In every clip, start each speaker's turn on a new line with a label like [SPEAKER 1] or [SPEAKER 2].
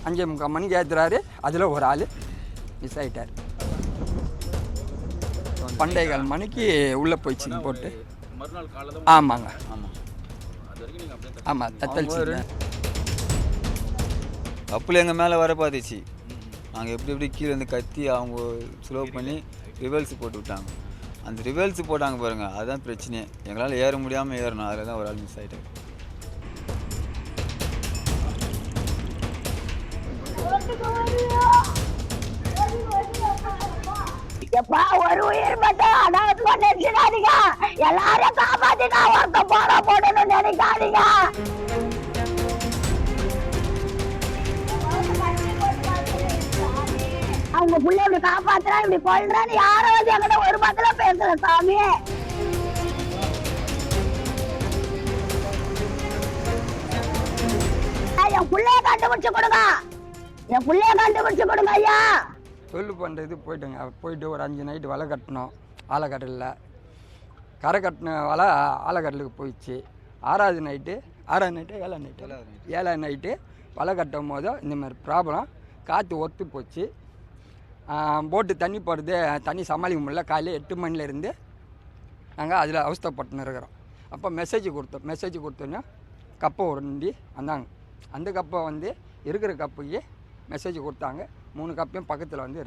[SPEAKER 1] 5:45 மணிக்கு ஏற்றுறாரு. அதில் ஒரு ஆள் மிஸ் ஆகிட்டார். 12:15 மணிக்கு உள்ளே போயிடுச்சுங்க போட்டு. ஆமாங்க. ஆமாம் தத்தளிச்சு
[SPEAKER 2] கப்பல் எங்கள் மேலே வர பார்த்துச்சு. நாங்கள் எப்படி கீழே வந்து கத்தி அவங்க ஸ்லோ பண்ணி ரிவல்ஸ் போட்டு விட்டாங்க. அந்த ரிவல்ஸ் போட்டாங்க பாருங்கள், அதுதான் பிரச்சனையே. எங்களால் ஏற முடியாமல் ஏறணும். அதில் தான் ஒரு ஆள் மிஸ் ஆகிட்டார்.
[SPEAKER 3] எப்பா ஒரு உயிர் மட்டும் அனாவசியமா நினைச்சிடாதீங்க. எல்லாரும் காப்பாத்தி நான் ஒருத்த போடணும்னு நினைக்காதீங்க. அவங்க புள்ள இப்படி காப்பாத்துறா இப்படி கொள்றான்னு யாரும் வந்து என்கிட்ட ஒரு பக்கத்துல பேசல சாமி. என் புள்ளைய கண்டுபிடிச்சு கொடுங்க, என் புள்ளைய கண்டுபிடிச்சு கொடுங்க ஐயா.
[SPEAKER 1] தொழில் பண்ணுறது போயிட்டுங்க. போயிட்டு ஒரு 5 நைட்டு வலை கட்டணும். ஆலக்கடலில் கரை கட்டின வலை ஆலக்கடலுக்கு போயிடுச்சு. 6வது நைட்டு 7வது நைட்டு வலை கட்டும் போது இந்த மாதிரி ப்ராப்ளம். காற்று ஒத்து போச்சு. போட்டு தண்ணி போடுறது, தண்ணி சமாளிக்க முடியல. காலையில் 8 மணிலேருந்து நாங்கள் அதில் அவஸ்தைப்பட்டுன்னு இருக்கிறோம். அப்போ மெசேஜ் கொடுத்தோன்னா கப்பை உருண்டி வந்தாங்க. அந்த கப்பை வந்து இருக்கிற கப்புக்கு மெசேஜ் கொடுத்தாங்க. 3 கப்பையும் பக்கத்தில் வந்து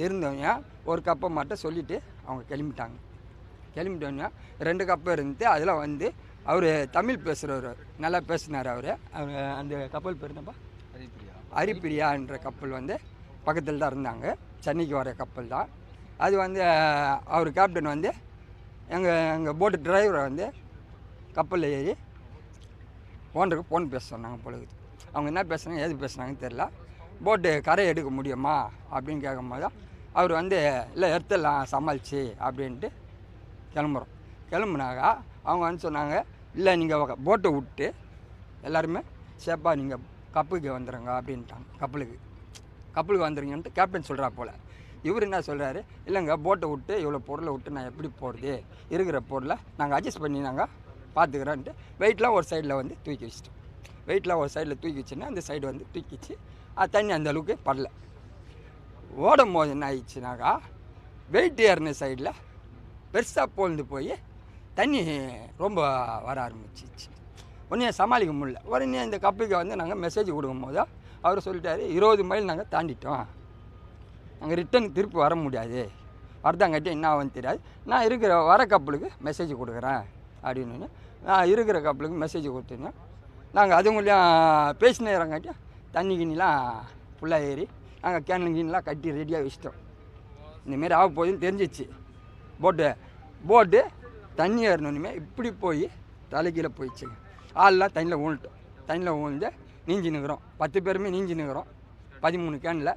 [SPEAKER 1] இருந்தவங்க ஒரு கப்பை மட்டும் சொல்லிவிட்டு அவங்க கிளம்பிட்டோன்னா 2 கப்பை இருந்துட்டு அதில் வந்து அவர் தமிழ் பேசுகிறவர் நல்லா பேசினார். அவர் அந்த கப்பல் பேர் என்னப்பா, ஹரிப்பிரியான்ற கப்பல் வந்து பக்கத்தில் தான் இருந்தாங்க. சென்னைக்கு வர கப்பல் தான் அது. வந்து அவர் கேப்டன் வந்து எங்கள் போட்டு டிரைவரை வந்து கப்பலில் ஏறி ஓனருக்கு ஃபோன் பேச சொன்னாங்க பொழுது. அவங்க என்ன பேசுனாங்க ஏது பேசுனாங்கன்னு தெரில. போட்டு கரை எடுக்க முடியுமா அப்படின்னு கேட்கும்போது அவர் வந்து இல்லை எடுத்துடலாம் சமாளிச்சு அப்படின்ட்டு கிளம்புனாங்க. அவங்க வந்து சொன்னாங்க இல்லை நீங்கள் போட்டை விட்டு எல்லாருமே சேஃபாக நீங்கள் கப்புக்கு வந்துடுங்க அப்படின்ட்டாங்க. கப்பலுக்கு வந்துடுங்கன்ட்டு கேப்டன் சொல்கிறா போல். இவர் என்ன சொல்கிறாரு, இல்லைங்க போட்டை விட்டு இவ்வளோ பொருளை விட்டு நான் எப்படி போகிறது, இருக்கிற பொருளை நாங்கள் அட்ஜஸ்ட் பண்ணி நாங்கள் பார்த்துக்கிறோன்ட்டு வெயிட்லாம் ஒரு சைடில் வந்து தூக்கி வச்சிட்டோம். தூக்கி வச்சுன்னா அந்த சைடு வந்து தூக்கிச்சு. தண்ணி அந்த அளவுக்கு படல. ஓடும் போது என்ன ஆயிடுச்சுனாக்கா வெயிட் ஏறின சைடில் பெருசாக போழ்ந்து போய் தண்ணி ரொம்ப வர ஆரம்பிச்சிச்சு. உடனே சமாளிக்க முடியல. உடனே இந்த கப்புக்கு வந்து நாங்கள் மெசேஜ் கொடுக்கும் போது அவர் சொல்லிட்டாரு 20 மைல் நாங்கள் தாண்டிட்டோம், நாங்கள் ரிட்டன் திருப்பி வர முடியாது, வரதாங்காட்டி என்ன ஆகுன்னு தெரியாது, நான் இருக்கிற வர கப்பலுக்கு மெசேஜ் கொடுக்குறேன் அப்படின்னு. நான் இருக்கிற கப்பலுக்கு மெசேஜ் கொடுத்தோன்னா நாங்கள் அதுங்களையும் பேசினேங்காட்டியும் தண்ணி கிண்ணிலாம் ஃபுல்லாக ஏறி நாங்கள் கேன்லாம் கட்டி ரெடியாக வச்சிட்டோம். இந்தமாரி ஆக போகுதுன்னு தெரிஞ்சிச்சு. போட்டு தண்ணி ஏறணுமே இப்படி போய் தலைக்கீழே போயிடுச்சுங்க. ஆள்லாம் தண்ணியில் ஊழ்ந்து நீஞ்சி நிற்கிறோம். 10 பேருமே நீஞ்சி நிற்கிறோம். 13 கேனில்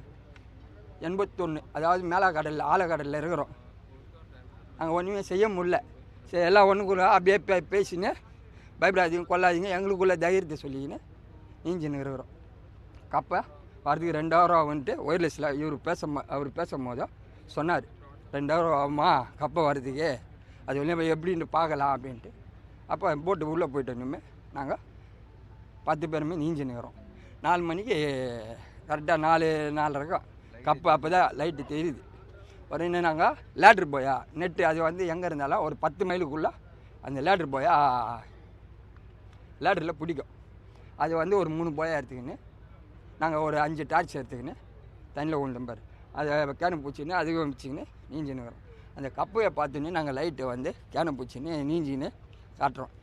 [SPEAKER 1] 81, அதாவது மேலாக்கடலில் ஆலக்கடலில் இருக்கிறோம். நாங்கள் ஒன்றுமே செய்ய முடியல. சரி எல்லாம் ஒன்றுக்குள்ள அப்படியே பேசின்னு பயப்படாதீங்க கொள்ளாதீங்க எங்களுக்குள்ளே தைரியத்தை சொல்லிக்கின்னு நீஞ்சி நிற்கிறோம். கப்பை வரதுக்கு 2 ஹவர் ஆகுன்ட்டு ஒயர்லெஸில் அவர் பேசும்போது சொன்னார், 2 ஹவர் ஆகுமா கப்பை வரதுக்கு, அது ஒன்றும் எப்படின்னு பார்க்கலாம் அப்படின்ட்டு. அப்போ போட்டு உள்ளே போயிட்டோன்னுமே நாங்கள் 10 பேருமே நீஞ்சி நிற்கிறோம். 4 மணிக்கு கரெக்டாக 4:30 கப்பு அப்போ தான் லைட்டு தெரியுது. உடனே நாங்கள் லேட்ரு போயா நெட்டு அது வந்து எங்கே இருந்தாலும் ஒரு 10 மைலுக்குள்ளே அந்த லேட்ரு போயா லேட்ரில் பிடிக்கும். அது வந்து ஒரு 3 போயா எடுத்துக்கின்னு நாங்கள் ஒரு 5 டார்ச் எடுத்துக்கின்னு தண்ணியில் உளுந்தம்பார் அதை கேனை பூச்சின்னு அதுவும் வச்சுக்கின்னு நீஞ்சின்னுக்கிறோம். அந்த கப்பையை பார்த்துன்னு நாங்கள் லைட்டை வந்து கேனை பூச்சின்னு நீஞ்சின்னு காட்டுறோம்.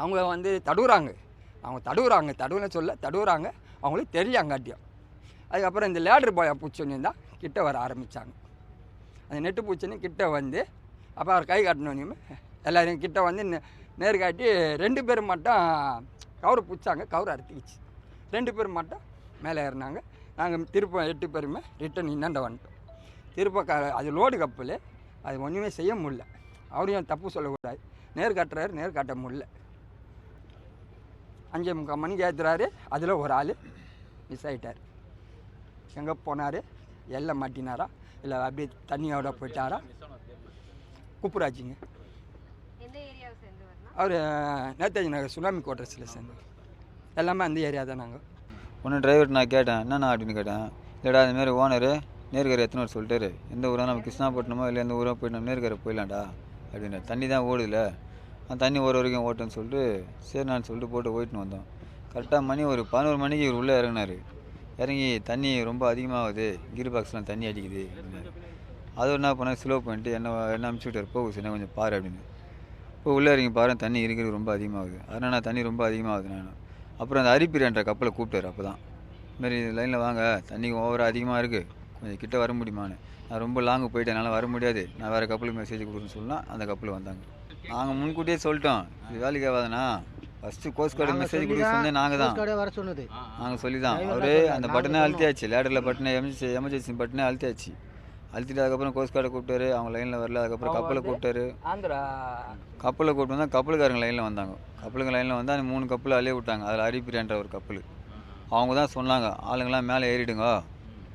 [SPEAKER 1] அவங்க வந்து தடுவுறாங்க அவங்களுக்கு தெரியலங்காட்டியும். அதுக்கப்புறம் இந்த லேடர் பாயா பூச்சொன்னி தான் கிட்ட வர ஆரம்பித்தாங்க. அந்த நெட்டு பூச்சொன்னி கிட்ட வந்து அப்போ அவர் கை காட்டினோன்னுமே எல்லோரும் கிட்ட வந்து நேர் காட்டி 2 பேர் மட்டும் கவுரை பிடிச்சாங்க. கவுரை அறுத்துக்கிச்சு. 2 பேர் மட்டும் மேலே ஏறினாங்க. நாங்கள் திருப்ப 8 பேருமே ரிட்டன் இன்னாண்ட வந்துட்டோம். திருப்ப அது லோடு கப்பல், அது ஒன்றுமே செய்ய முடியல. அவரையும் தப்பு சொல்லக்கூடாது. நேர் காட்ட முடியல. 5:45 மணிக்கு ஏற்றுறாரு. அதில் ஒரு ஆள் மிஸ் ஆகிட்டார். எங்கே போனார், எல்லாம் மாட்டினாரா இல்லை அப்படியே தண்ணியோட போயிட்டாரா? குப்புராஜிங்க. அவர் நேதாஜி நகர் சுனாமி குவார்ட்டர்ஸில் சேர்ந்தோம். எல்லாமே அந்த ஏரியா தான். நாங்கள்
[SPEAKER 2] ஒன்று டிரைவர் நான் கேட்டேன் என்னண்ணா அப்படின்னு கேட்டேன். இல்லைடா இந்தமாரி ஓனரு நேர்கரை எத்தனை சொல்லிட்டாரு, எந்த ஊராக நம்ம கிருஷ்ணாப்பட்டினமோ இல்லை எந்த ஊராக போயிட்டு நம்ம நேர்கரை போயிடலாம்டா அப்படின்னு. தண்ணி தான் ஓடுதில்ல, அந்த தண்ணி ஒரு வரைக்கும் ஓட்டுன்னு சொல்லிட்டு சரி நான் சொல்லிட்டு போட்டு போயிட்டுன்னு வந்தோம். கரெக்டாக மணி ஒரு 11 மணிக்கு இவர் உள்ளே இறங்கினார். இறங்கி தண்ணி ரொம்ப அதிகமாகுது, கீர் பாக்ஸ்லாம் தண்ணி அடிக்குது அப்படின்னாரு. அது என்ன பண்ணால் ஸ்லோ பண்ணிட்டு என்ன அனுப்பிச்சி விட்டார், போகுது சரி கொஞ்சம் பாரு அப்படின்னு. இப்போ உள்ளே இறங்கி பாரு தண்ணி இருக்கிறது ரொம்ப அதிகமாகுது. அதனால் நான் தண்ணி ரொம்ப அதிகமாகுது நான். அப்புறம் அந்த அரிப்பிரியான்ற கப்பலை கூப்பிட்டாரு. அப்போ தான் இதுமாரி லைனில் வாங்க தண்ணி ஓவராக அதிகமாக இருக்குது, கொஞ்சம் கிட்ட வர முடியுமான்னு. நான் ரொம்ப லாங்கு போயிட்டேன், என்னால் வர முடியாது, நான் வேறு கப்பலுக்கு மெசேஜ் கொடுக்குறேன்னு சொன்னால் அந்த கப்பல் வந்தாங்க. நாங்கள் முன்கூட்டியே சொல்லிட்டோம் இது வேலைக்கு ஆகாதுண்ணா, ஃபஸ்ட்டு கோஸ்ட் கார்டு மெசேஜ் கொடுக்க சொன்னேன் நாங்கள் தான். நாங்கள் சொல்லி தான் அவரே அந்த பட்டனே அழுத்தியாச்சு, லேடரில் பட்டனே எமர்ஜென்சி பட்டனே அழுத்தியாச்சு. அழுத்திட்டு அதுக்கப்புறம் கோஸ்ட் கார்டை கூப்பிட்டாரு, அவங்க லைனில் வரல. அதுக்கப்புறம் கப்பலை கூப்பிட்டாரு. கப்பலை கூப்பிட்டு வந்தால் கப்பலுக்காரங்க லைனில் வந்தாங்க. கப்பலுங்க லைனில் வந்து அந்த 3 கப்பல் அழிய விட்டாங்க. அதில் அரிப்பிரியான்ற ஒரு கப்பல். அவங்க தான் சொன்னாங்க ஆளுங்கள்லாம் மேலே ஏறிடுங்க,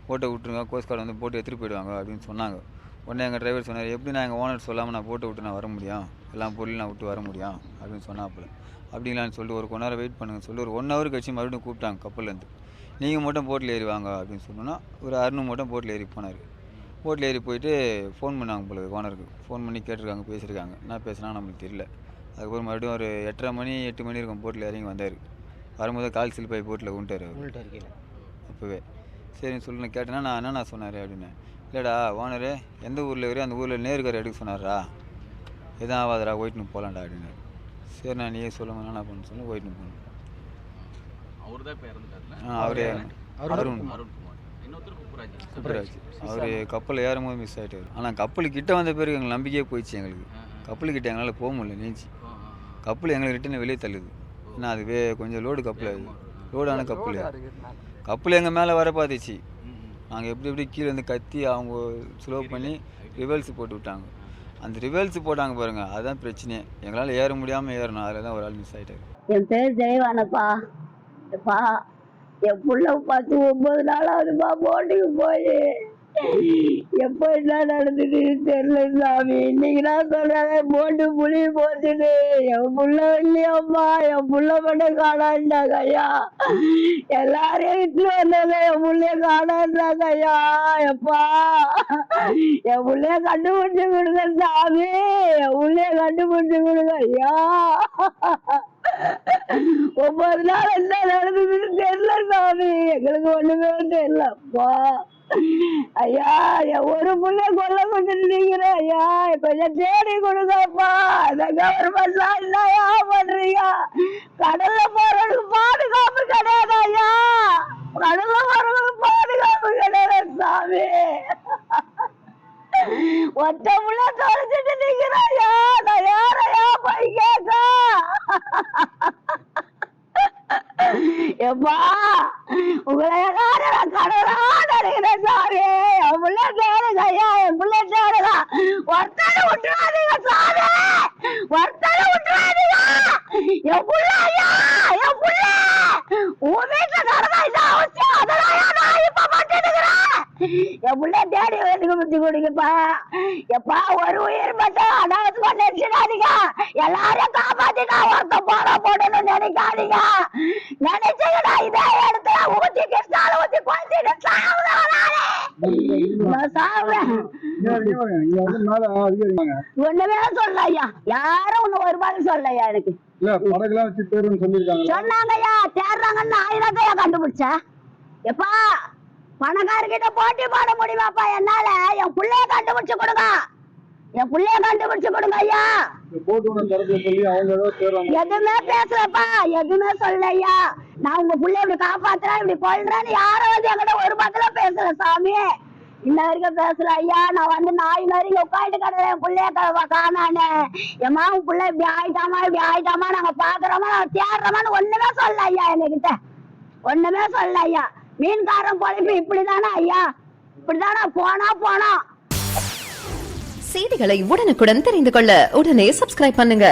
[SPEAKER 2] போட்டை விட்டுருங்க, கோஸ்ட் கார்டு வந்து போட்டு எடுத்துகிட்டு போயிடுவாங்க அப்படின்னு சொன்னாங்க. உடனே எங்கள் டிரைவர் சொன்னார், எப்படி நான் எங்கள் ஓனர் சொல்லாமல் நான் போட்டை விட்டு நான் வர முடியும், எல்லாம் பொருள் நான் விட்டு வர முடியும் அப்படின்னு சொன்னாப்புல. அப்படிங்களான்னு சொல்லிட்டு ஒரு கொஞ்ச நேரம் வெயிட் பண்ணுங்கன்னு சொல்லிட்டு ஒரு 1 ஹவர் கழிச்சு மறுபடியும் கூப்பிட்டாங்க கப்பல்லேருந்து. நீங்கள் மட்டும் போட்டில் ஏறி வாங்க அப்படின்னு சொன்னோன்னா ஒரு அருண் மட்டும் போட்டில் ஏறி போனார். போட்டில் ஏறி போயிட்டு ஃபோன் பண்ணாங்க போல ஓனருக்கு. ஃபோன் பண்ணி கேட்டிருக்காங்க, பேசியிருக்காங்க. என்ன பேசுனா நம்மளுக்கு தெரியல. அதுக்கப்புறம் மறுபடியும் ஒரு 8:30 மணி 8 மணி இருக்கும் போட்டில் இறங்கி வந்தார். வரும்போது கால் சிலிப்பாய் போட்டில் விட்டார் அவர் அப்போவே. சரின்னு சொல்லி நான் கேட்டேன்னா நான் என்னண்ணா சொன்னார் அப்படின்னு. இல்லைடா ஓனரு எந்த ஊரில் வரையும் அந்த ஊரில் நேர்கரை எடுக்க சொன்னாரா, எதுவும் ஆகாதரா போயிட்டுன்னு போகலான்டா அப்படின்னு. சரி நான் நீயே சொல்லுங்க என்ன பண்ணு சொல்லி போயிட்டுன்னு போனேன். அவரே அருண் சூப்பராச்சு. அவர் கப்பலில் ஏறும்போது மிஸ் ஆகிட்டார். ஆனால் கப்பலுக்கிட்ட வந்த பிறகு எங்களுக்கு நம்பிக்கையே போயிடுச்சு. எங்களுக்கு கப்பலுக்கிட்ட எங்களால் போக முடியல, நீச்சி கப்பல் எங்களை ரிட்டர்னு வெளியே தள்ளுது. ஏன்னா அது கொஞ்சம் லோடு கப்பல், அது லோடான கப்பல். கப்பல் எங்கள் மேலே வர பார்த்துச்சு. நாங்கள் எப்படி கீழே வந்து கத்தி அவங்க ஸ்லோ பண்ணி ரிவல்ஸ் போட்டு விட்டாங்க. அந்த ரிவல்ஸ் போட்டாங்க பாருங்க, அதுதான் பிரச்சனையே. எங்களால் ஏற முடியாமல் ஏறணும், அதில் தான் ஒரு ஆள் மிஸ் ஆகிட்டார்.
[SPEAKER 3] என் பேர் ஜெயவானப்பா. எப்பா என் புள்ள 10-9 நாள் ஆகுதுப்பா போட்டுக்கு போய். எப்போ என்ன நடந்துட்டு தெரியல சாமி. இன்னைக்கு நான் சொல்றேன் போட்டு புளி போச்சுன்னு. என் புள்ள இல்லையாம்மா, என் புள்ள மட்டும் காணாண்டாங்க ஐயா. எல்லாரையும் இட்டுன்னு வந்தது என் புள்ளைய காணாண்டாங்க ஐயா. எப்பா என் புள்ளைய கண்டுபிடிச்சு கொடுங்க சாமி, என் புள்ளைய கண்டுபிடிச்சு கொடுங்க ஐயா. 9 நாள் என்ன நடந்ததுன்னு தெரியல சாமி, எங்களுக்கு ஒண்ணுமே தெரியலப்பா ஐயா. ஒரு புள்ள கொல்ல கொண்டுருக்கீங்க ஐயா, கொஞ்சம் தேடி கொடுங்கப்பா. அந்த கவர்மெண்ட்லாம் என்னையா பண்றீங்க? கடல்ல போறதுக்கு பாதுகாப்பு கிடையாது ஐயா, கடல்ல போறதுக்கு பாதுகாப்பு கிடையாது சாமி. ஒத்த புள்ள தொலைச்சிட்டு நிக்கிறேன் ஐயா, நான் யாரையா போய் கேட்க? எப்பா உங்களை எல்லாரும் கடவுளா நினைக்கிறேன் சாமி. என் பிள்ளை தேடுங்க ஐயா, என் பிள்ளை தேடுங்க. ஒருத்தரை விட்டுறாதீங்க சாமி, ஒருத்தரை விட்டுறாதீங்க. என் பிள்ளை ஐயா, என் பிள்ளை உன் வீட்டுல கடமையா வச்சு அதெல்லாம் நான் இப்ப மாட்டிருக்கிறேன். என் பிள்ளை தேடி கண்டுபிடிச்சு கொடுங்கப்பா. எப்பா ஒரு உயிர் மட்டும் அனாவசியமா நினைச்சிடாதீங்க. எல்லாரையும் காப்பாத்தி நான் ஒருத்த போட போடணும்னு நினைக்காதீங்க. நினைச்சீங்கன்னா இதே இடத்துல ஊத்தி கிருஷ்ணால ஊத்தி குழந்தைட்டு நான் சாவுறேன். ஒண்ணுமே சொல்ல ஐயா, யாரும் ஒண்ணு ஒரு பதில் சொல்ல ஐயா. எனக்கு சொன்னாங்க ஐயா, தேடுறாங்கன்னு ஆயிரத்தையா கண்டுபிடிச்ச. எப்பா பணக்காரர்கிட்ட போட்டி போட முடியுமாப்பா என்னால? என் பிள்ளைய கண்டுபிடிச்சு கொடுங்க, என் பிள்ளைய கண்டுபிடிச்சு கொடுங்க ஐயா. எதுவுமே பேசலப்பா, எதுவுமே சொல்ல ஐயா. நான் உங்க பிள்ளைய இப்படி காப்பாத்துறேன் இப்படி கொள்றேன்னு யாரும் வந்து என்கிட்ட ஒரு பதில பேசல சாமி. இன்ன வரைக்கும் பேசல ஐயா. நான் வந்து நாய் மாதிரி உட்காந்து கிடக்குறேன், என் பிள்ளைய காணானே. எம்மா உன் பிள்ளை இப்படி ஆயிட்டாமா நாங்க பாக்குறோமா நாங்க தேடுறோமான்னு ஒண்ணுமே சொல்ல ஐயா. எங்ககிட்ட ஒண்ணுமே சொல்ல ஐயா. மீன்காரன் பொழைப்பு இப்படிதானா ஐயா? இப்படிதானா? போனா
[SPEAKER 4] செய்திகளை உடனுக்குடன் தெரிந்து கொள்ள உடனே சப்ஸ்கிரைப் பண்ணுங்க.